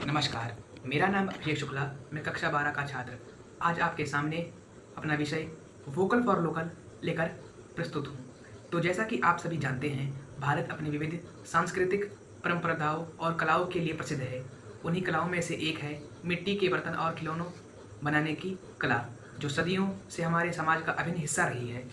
नमस्कार, मेरा नाम अभिषेक शुक्ला। मैं कक्षा 12 का छात्र आज आपके सामने अपना विषय वोकल फॉर लोकल लेकर प्रस्तुत हूँ। तो जैसा कि आप सभी जानते हैं, भारत अपनी विविध सांस्कृतिक परंपराओं और कलाओं के लिए प्रसिद्ध है। उन्हीं कलाओं में से एक है मिट्टी के बर्तन और खिलौनों बनाने की कला, जो सदियों से हमारे समाज का अभिन्न हिस्सा रही है।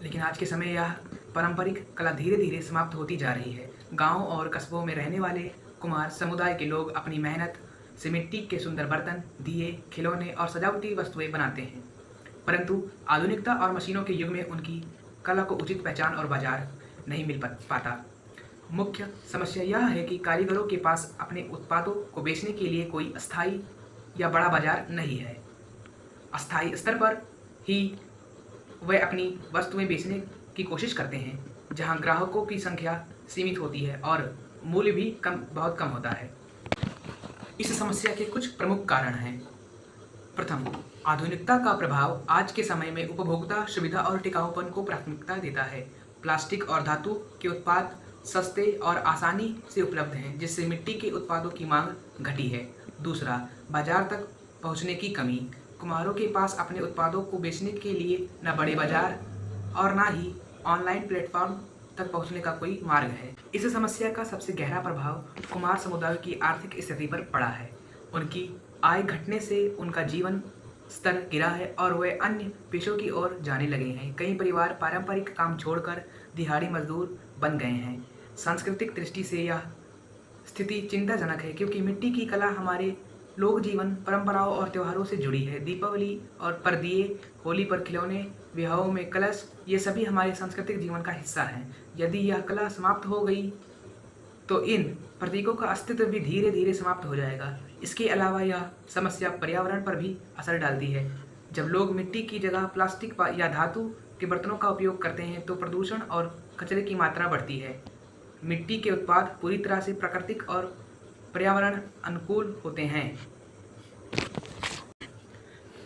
लेकिन आज के समय यह पारंपरिक कला धीरे धीरे समाप्त होती जा रही है। गांव और कस्बों में रहने वाले कुम्हार समुदाय के लोग अपनी मेहनत से मिट्टी के सुंदर बर्तन, दिए, खिलौने और सजावटी वस्तुएं बनाते हैं। परंतु आधुनिकता और मशीनों के युग में उनकी कला को उचित पहचान और बाजार नहीं मिल पाता। मुख्य समस्या यह है कि कारीगरों के पास अपने उत्पादों को बेचने के लिए कोई अस्थायी या बड़ा बाजार नहीं है। अस्थायी स्तर पर ही वे अपनी वस्तुएं बेचने की कोशिश करते हैं, जहां ग्राहकों की संख्या सीमित होती है और मूल्य भी बहुत कम होता है। इस समस्या के कुछ प्रमुख कारण हैं। प्रथम, आधुनिकता का प्रभाव आज के समय में उपभोक्ता सुविधा और टिकाऊपन को प्राथमिकता देता है। प्लास्टिक और धातु के उत्पाद सस्ते और आसानी से उपलब्ध हैं, जिससे मिट्टी के उत्पादों की मांग घटी है। दूसरा, बाजार तक पहुंचने की कमी। कुम्हारों के पास अपने उत्पादों को बेचने के लिए न बड़े बाजार और न ही ऑनलाइन प्लेटफॉर्म तक पहुंचने का कोई मार्ग है। इस समस्या का सबसे गहरा प्रभाव कुम्हार समुदाय की आर्थिक स्थिति पर पड़ा है। उनकी आय घटने से उनका जीवन स्तर गिरा है और वे अन्य पेशों की ओर जाने लगे हैं। कई परिवार पारंपरिक काम छोड़कर दिहाड़ी मजदूर बन गए हैं। सांस्कृतिक दृष्टि से यह स्थिति चिंताजनक है, क्योंकि मिट्टी की कला हमारे लोक जीवन, परंपराओं और त्योहारों से जुड़ी है। दीपावली और पर दिए, होली पर खिलौने, विवाहों में कलश, ये सभी हमारे सांस्कृतिक जीवन का हिस्सा हैं। यदि यह कला समाप्त हो गई तो इन प्रतीकों का अस्तित्व भी धीरे धीरे समाप्त हो जाएगा। इसके अलावा यह समस्या पर्यावरण पर भी असर डालती है। जब लोग मिट्टी की जगह प्लास्टिक या धातु के बर्तनों का उपयोग करते हैं तो प्रदूषण और कचरे की मात्रा बढ़ती है। मिट्टी के उत्पाद पूरी तरह से प्राकृतिक और पर्यावरण अनुकूल होते हैं।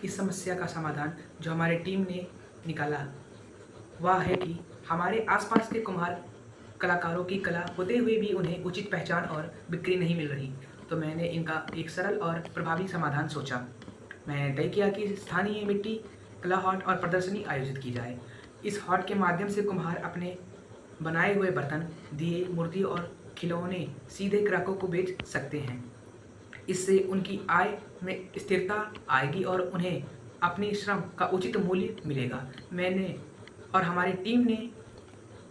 इस समस्या का समाधान जो हमारी टीम ने निकाला वह है कि हमारे आसपास के कुम्हार कलाकारों की कला होते हुए भी उन्हें उचित पहचान और बिक्री नहीं मिल रही। तो मैंने इनका एक सरल और प्रभावी समाधान सोचा। मैंने तय किया कि स्थानीय मिट्टी कला हाट और प्रदर्शनी आयोजित की जाए। इस हाट के माध्यम से कुम्हार अपने बनाए हुए बर्तन, दिए, मूर्ति और खिलौने सीधे ग्राहकों को बेच सकते हैं। इससे उनकी आय में स्थिरता आएगी और उन्हें अपने श्रम का उचित मूल्य मिलेगा। मैंने और हमारी टीम ने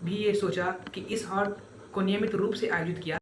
भी ये सोचा कि इस हाट को नियमित रूप से आयोजित किया